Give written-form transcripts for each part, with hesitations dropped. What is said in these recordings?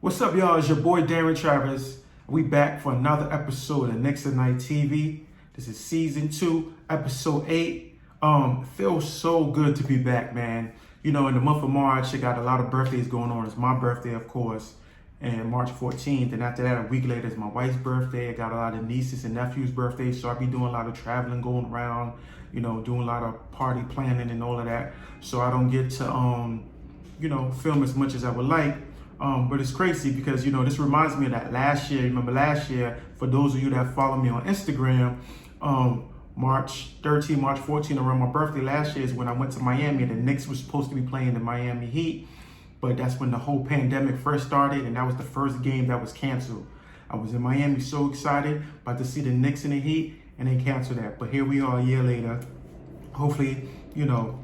What's up, y'all? It's your boy Darren Travis. We back for another episode of Knicks at Night TV. This is season 2, episode 8. It feels so good to be back, man. You know, in the month of March, I got a lot of birthdays going on. It's my birthday, of course, and March 14th. And after that, a week later, it's my wife's birthday. I got a lot of nieces and nephews' birthdays, so I'll be doing a lot of traveling, going around, you know, doing a lot of party planning and all of that. So I don't get to, film as much as I would like. But it's crazy because, you know, this reminds me of that last year. Remember last year, for those of you that follow me on Instagram, March 13, March 14, around my birthday last year is when I went to Miami and the Knicks was supposed to be playing the Miami Heat. But that's when the whole pandemic first started, and that was the first game that was canceled. I was in Miami so excited about to see the Knicks and the Heat, and they canceled that. But here we are a year later. Hopefully, you know,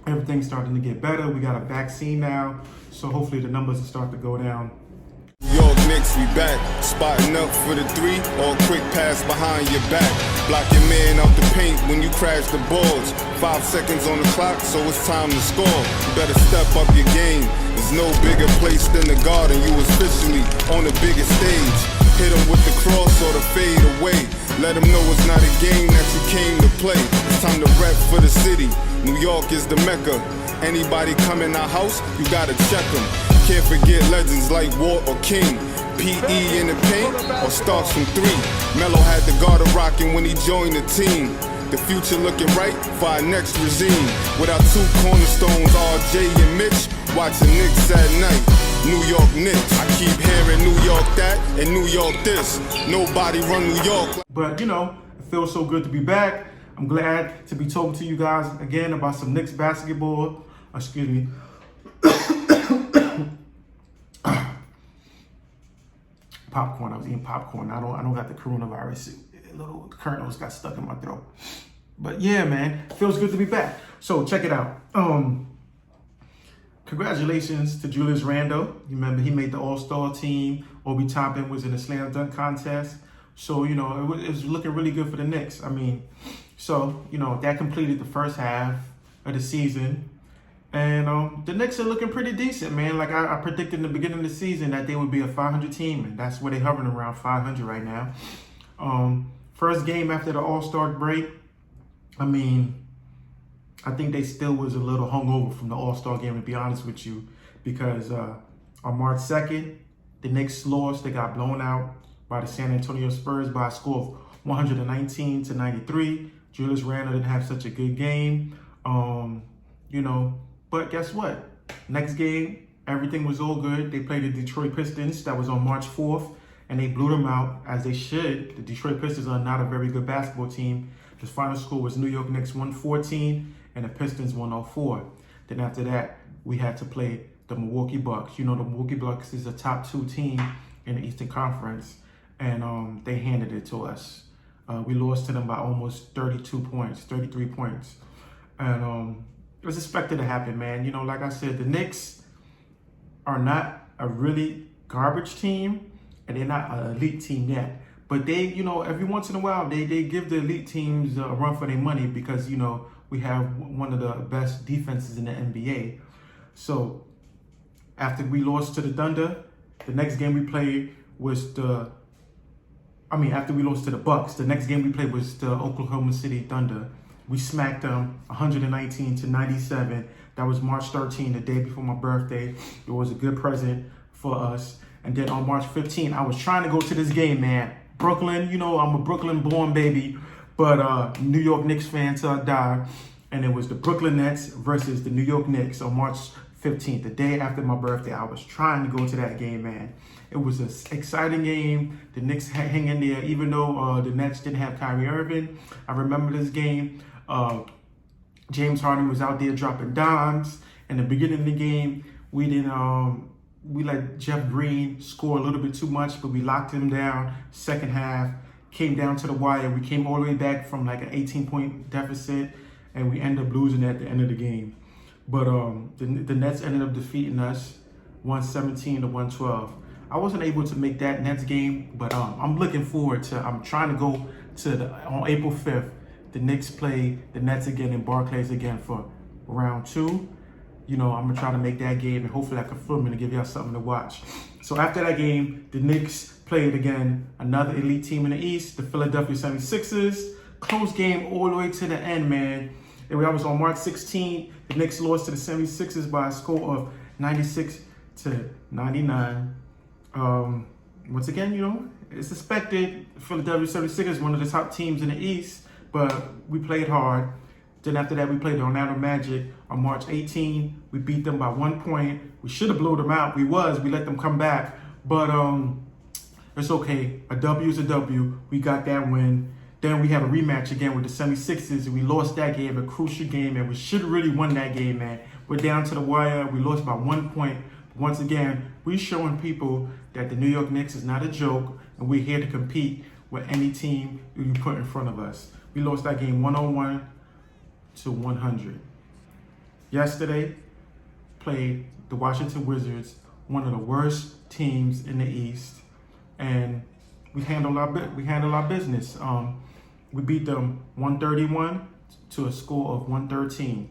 everything's starting to get better. We got a vaccine now, so hopefully the numbers will start to go down. New York Knicks, we back, spotting up for the 3, or quick pass behind your back. Block your man out the paint when you crash the boards. 5 seconds on the clock, so it's time to score. You better step up your game. There's no bigger place than the Garden. You officially on the biggest stage. Hit him with the cross or the fade away. Let him know it's not a game that you came to play. It's time to rep for the city. New York is the Mecca. Anybody come in our house, you gotta check them. Can't forget legends like Walt or King. PE in the paint or starts from 3. Melo had the Garden rocking when he joined the team. The future looking right for our next regime. With our 2 cornerstones, RJ and Mitch, watching Knicks at night. New York Knicks. I keep hearing New York that and New York this. Nobody run New York. But, you know, it feels so good to be back. I'm glad to be talking to you guys again about some Knicks basketball. Excuse me. Popcorn. I was eating popcorn. I don't got the coronavirus. Little kernels got stuck in my throat. But yeah, man, it feels good to be back. So check it out. Congratulations to Julius Randle. You remember he made the All-Star team. Obi Toppin was in the slam dunk contest. So, you know, it was looking really good for the Knicks. I mean, so, you know, that completed the first half of the season. And the Knicks are looking pretty decent, man. Like I predicted in the beginning of the season that they would be a 500 team, and that's where they're hovering around 500 right now. First game after the All-Star break, I mean, I think they still was a little hungover from the All-Star game, to be honest with you, because on March 2nd, the Knicks lost. They got blown out by the San Antonio Spurs by a score of 119-93. Julius Randle didn't have such a good game, but guess what? Next game, everything was all good. They played the Detroit Pistons. That was on March 4th, and they blew them out, as they should. The Detroit Pistons are not a very good basketball team. The final score was New York Knicks 114, and the Pistons 104. Then after that, we had to play the Milwaukee Bucks. You know, the Milwaukee Bucks is a top 2 team in the Eastern Conference, and they handed it to us. We lost to them by almost 33 points. And it was expected to happen, man. You know, like I said, the Knicks are not a really garbage team, and they're not an elite team yet. But they, you know, every once in a while, they give the elite teams a run for their money because, you know, we have one of the best defenses in the NBA. So after we lost to the Thunder, the next game we played was after we lost to the Bucks, the next game we played was the Oklahoma City Thunder. We smacked them 119-97. That was March 13, the day before my birthday. It was a good present for us. And then on March 15, I was trying to go to this game, man. Brooklyn, you know, I'm a Brooklyn-born baby, but New York Knicks fan till I die. And it was the Brooklyn Nets versus the New York Knicks on March 15th, the day after my birthday. I was trying to go to that game, man. It was an exciting game. The Knicks hang in there, even though the Nets didn't have Kyrie Irving. I remember this game. James Harden was out there dropping dimes. In the beginning of the game, we let Jeff Green score a little bit too much, but we locked him down. Second half, came down to the wire. We came all the way back from like an 18-point deficit, and we ended up losing at the end of the game. But the Nets ended up defeating us 117-112. I wasn't able to make that Nets game, but I'm looking forward to, I'm trying to go to on April 5th, the Knicks play the Nets again in Barclays again for round 2. I'm gonna try to make that game, and hopefully I can film it and give y'all something to watch. So after that game, the Knicks played again another elite team in the East, the Philadelphia 76ers. Close game all the way to the end, man. And that was on March 16th. The Knicks lost to the 76ers by a score of 96-99. Once again, it's expected. Philadelphia 76ers, one of the top teams in the East, but we played hard. Then after that, we played the Orlando Magic on March 18. We beat them by 1 point. We should have blew them out. We let them come back, but it's okay. A W is a W. We got that win. Then we had a rematch again with the 76ers, and we lost that game, a crucial game, and we should have really won that game, man. We're down to the wire. We lost by 1 point. Once again, we're showing people that the New York Knicks is not a joke, and we're here to compete with any team you put in front of us. We lost that game 101-100. Yesterday, played the Washington Wizards, one of the worst teams in the East, and we handled our business. We beat them 131 to a score of 113.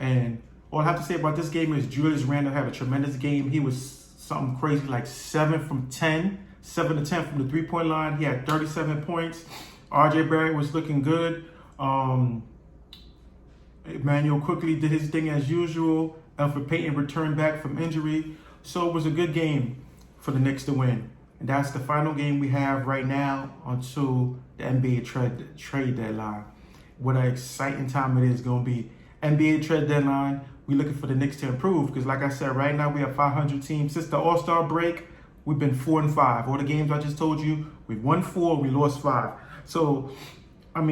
And all I have to say about this game is Julius Randle had a tremendous game. He was something crazy, like 7 to 10 from the three-point line. He had 37 points. RJ Barrett was looking good. Emmanuel quickly did his thing as usual. Elfrid Payton returned back from injury. So it was a good game for the Knicks to win. And that's the final game we have right now until the NBA trade deadline. What an exciting time it is going to be. NBA trade deadline, we're looking for the Knicks to improve because, like I said, right now we have 500 teams. Since the All-Star break, we've been 4-5. All the games I just told you, we've won 4, we lost 5. So, we're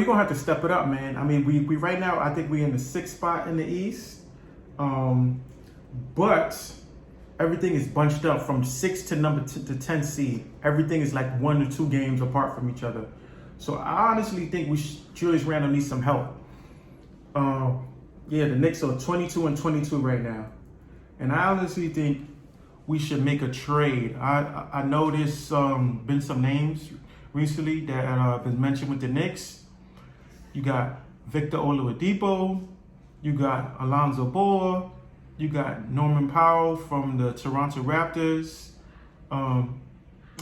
going to have to step it up, man. We right now, I think we're in the 6th spot in the East. But everything is bunched up from 6 to the 10 seed. Everything is like 1 or 2 games apart from each other. So I honestly think Julius Randle needs some help. The Knicks are 22-22 right now. And I honestly think we should make a trade. I know there's been some names recently that have been mentioned with the Knicks. You got Victor Oladipo. You got Alonzo Ball. You got Norman Powell from the Toronto Raptors. And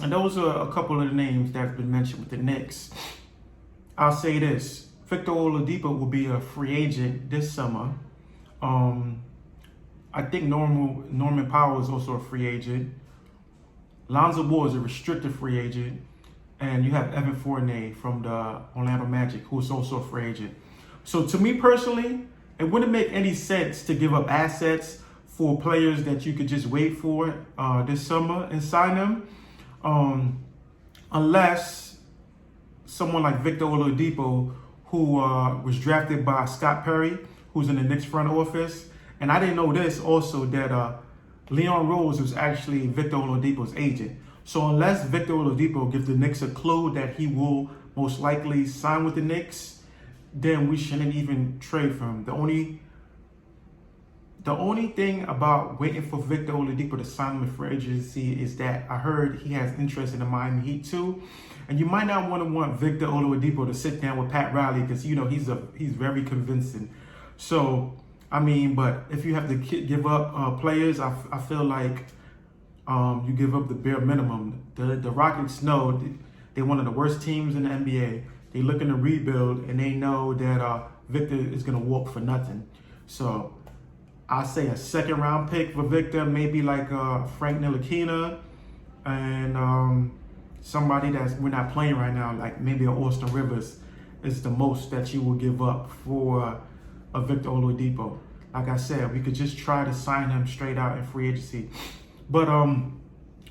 those are a couple of the names that have been mentioned with the Knicks. I'll say this. Victor Oladipo will be a free agent this summer. I think Norman Powell is also a free agent. Lonzo Ball is a restricted free agent. And you have Evan Fournier from the Orlando Magic, who is also a free agent. So to me personally, it wouldn't make any sense to give up assets for players that you could just wait for this summer and sign them. Unless someone like Victor Oladipo, who was drafted by Scott Perry, who's in the Knicks front office. And I didn't know this also, that Leon Rose was actually Victor Oladipo's agent. So unless Victor Oladipo gives the Knicks a clue that he will most likely sign with the Knicks, then we shouldn't even trade for him. The only thing about waiting for Victor Oladipo to sign with free agency is that I heard he has interest in the Miami Heat too. And you might not want Victor Oladipo to sit down with Pat Riley because, he's very convincing. So, but if you have to give up players, I feel like you give up the bare minimum. The Rockets know they're one of the worst teams in the NBA. They're looking to rebuild, and they know that Victor is going to walk for nothing. So I say a 2nd round pick for Victor, maybe like Frank Ntilikina, and somebody that we're not playing right now, like maybe a Austin Rivers, is the most that you will give up for a Victor Oladipo. Like I said, we could just try to sign him straight out in free agency. But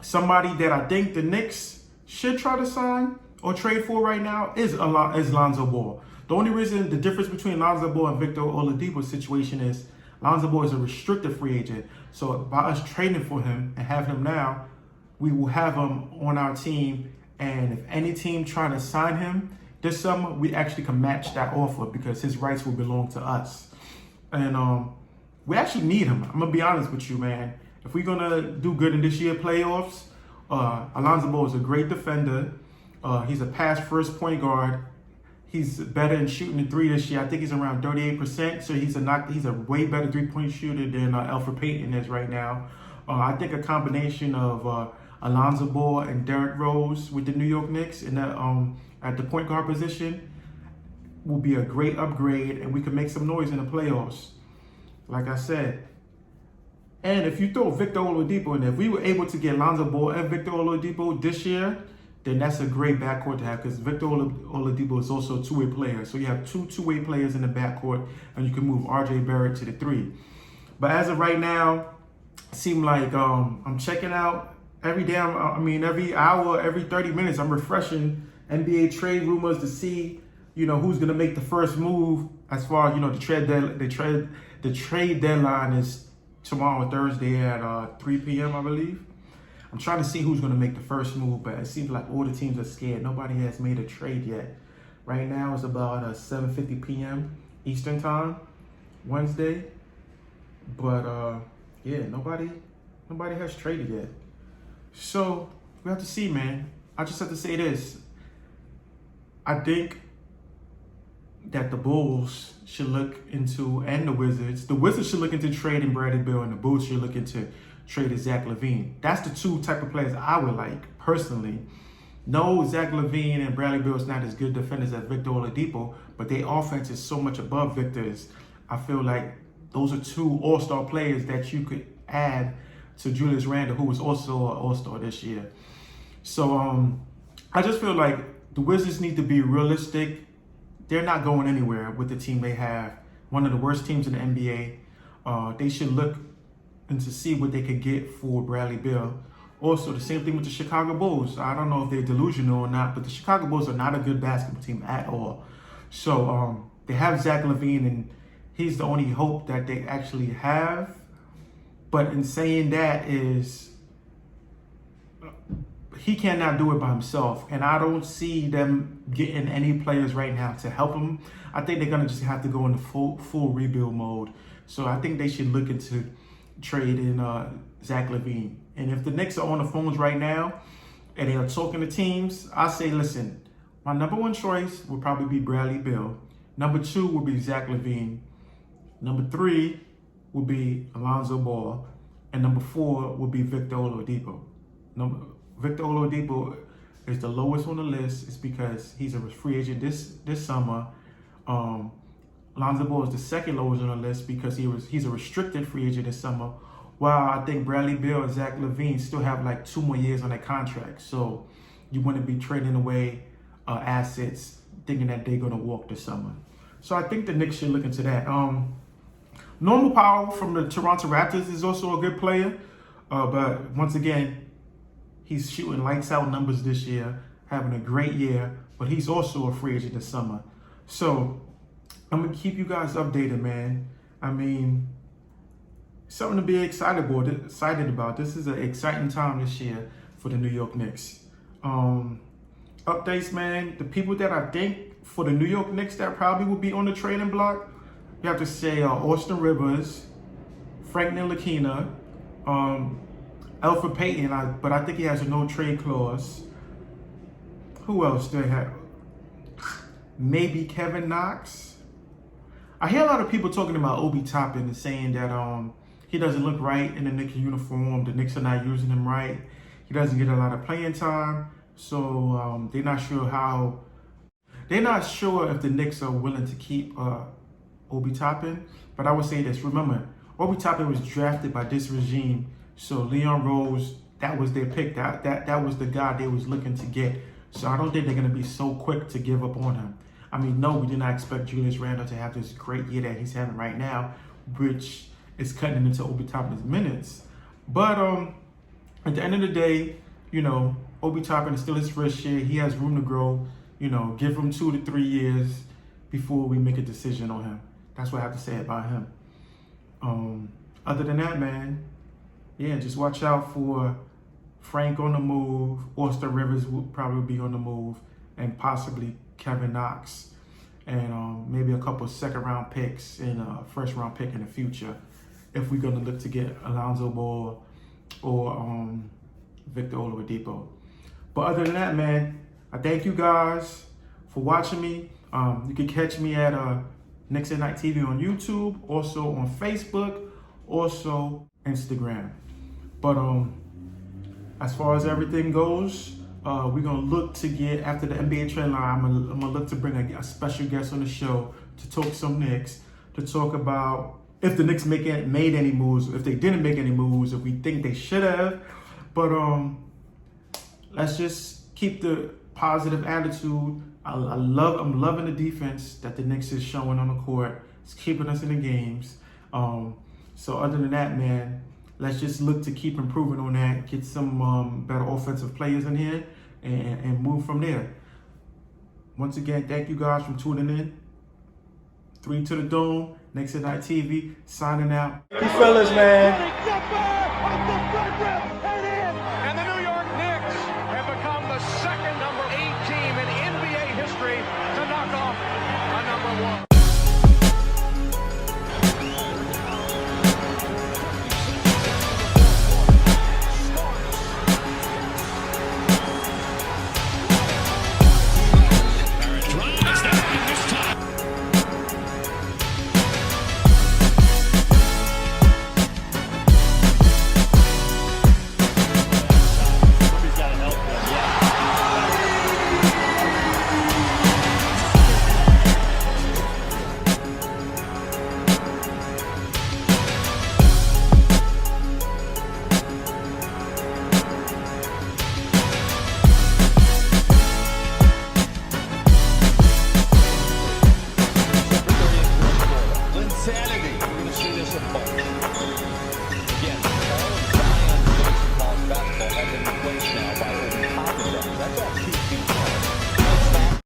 somebody that I think the Knicks should try to sign or trade for right now is Lonzo Ball. The only reason, the difference between Lonzo Ball and Victor Oladipo's situation is Lonzo Ball is a restricted free agent. So by us trading for him and having him now, we will have him on our team. And if any team trying to sign him this summer, we actually can match that offer because his rights will belong to us. And we actually need him. I'm going to be honest with you, man. If we're going to do good in this year's playoffs, Alonzo Ball is a great defender. He's a pass-first point guard. He's better in shooting the three this year. I think he's around 38%. So he's a way better 3-point shooter than Elfrid Payton is right now. I think a combination of Alonzo Ball and Derrick Rose with the New York Knicks in that at the point guard position will be a great upgrade, and we can make some noise in the playoffs. Like I said. And if you throw Victor Oladipo in there, if we were able to get Lonzo Ball and Victor Oladipo this year, then that's a great backcourt to have, because Victor Oladipo is also a two-way player. So you have two-way players in the backcourt, and you can move RJ Barrett to the 3. But as of right now, it seems like I'm checking out every hour, every 30 minutes, I'm refreshing NBA trade rumors to see, who's going to make the first move as far as, the trade deadline is tomorrow, Thursday at 3 p.m., I believe. I'm trying to see who's going to make the first move, but it seems like all the teams are scared. Nobody has made a trade yet. Right now it's about 7:50 p.m. Eastern Time, Wednesday. But nobody has traded yet. So we have to see, man. I just have to say this. I think that the Bulls should look into, and the Wizards should look into trading Bradley Beal, and the Bulls should look into trading Zach LaVine. That's the two type of players I would like, personally. No, Zach LaVine and Bradley Beal is not as good defenders as Victor Oladipo, but their offense is so much above Victor's. I feel like those are two all-star players that you could add to Julius Randle, who was also an all-star this year. So I just feel like the Wizards need to be realistic. They're not going anywhere with the team they have. One of the worst teams in the NBA. They should look and to see what they could get for Bradley Beal. Also, the same thing with the Chicago Bulls. I don't know if they're delusional or not, but the Chicago Bulls are not a good basketball team at all. So they have Zach LaVine, and he's the only hope that they actually have. But in saying that is, he cannot do it by himself, and I don't see them getting any players right now to help him. I think they're gonna just have to go into full rebuild mode. So I think they should look into trading Zach LaVine. And if the Knicks are on the phones right now and they are talking to teams, I say, listen, my number one choice will probably be Bradley Beal. Number 2 will be Zach LaVine. Number 3 will be Alonzo Ball, and number 4 will be Victor Oladipo. Victor Oladipo is the lowest on the list. It's because he's a free agent this summer. Lonzo Ball is the second lowest on the list because he's a restricted free agent this summer. While I think Bradley Beal and Zach LaVine still have like 2 more years on their contract. So you wouldn't be trading away assets thinking that they're gonna walk this summer. So I think the Knicks should look into that. Normal Powell from the Toronto Raptors is also a good player, but once again, he's shooting lights out numbers this year, having a great year, but he's also a free agent this summer. So I'm going to keep you guys updated, man. I mean, something to be excited about. This is an exciting time this year for the New York Knicks. Updates, man. The people that I think for the New York Knicks that probably will be on the trading block, you have to say Austin Rivers, Frank Ntilikina, Elfrid Payton, but I think he has a no-trade clause. Who else do they have? Maybe Kevin Knox. I hear a lot of people talking about Obi Toppin and saying that he doesn't look right in the Knicks uniform. The Knicks are not using him right. He doesn't get a lot of playing time. So they're not sure if the Knicks are willing to keep Obi Toppin. But I would say this. Remember, Obi Toppin was drafted by this regime. So Leon Rose, that was their pick. That was the guy they was looking to get. So I don't think they're going to be so quick to give up on him. I mean, no, we did not expect Julius Randle to have this great year that he's having right now, which is cutting him into Obi Toppin's minutes. But at the end of the day, Obi Toppin is still his first year. He has room to grow. Give him 2 to 3 years before we make a decision on him. That's what I have to say about him. Other than that, man, yeah, just watch out for Frank on the move. Austin Rivers will probably be on the move, and possibly Kevin Knox, and maybe a couple second-round picks and a first-round pick in the future if we're going to look to get Alonzo Ball or Victor Oladipo. But other than that, man, I thank you guys for watching me. You can catch me at Knicks at Night TV on YouTube, also on Facebook, also Instagram. But as far as everything goes, we're gonna look to get after the NBA trade line. I'm gonna look to bring a special guest on the show to talk some Knicks, to talk about if the Knicks made any moves, if they didn't make any moves, if we think they should have. But let's just keep the positive attitude. I'm loving the defense that the Knicks is showing on the court. It's keeping us in the games. So other than that, man, let's just look to keep improving on that, get some better offensive players in here, and move from there. Once again, thank you guys for tuning in. 3 to the Dome, Knicks at Night TV, signing out. You fellas, man.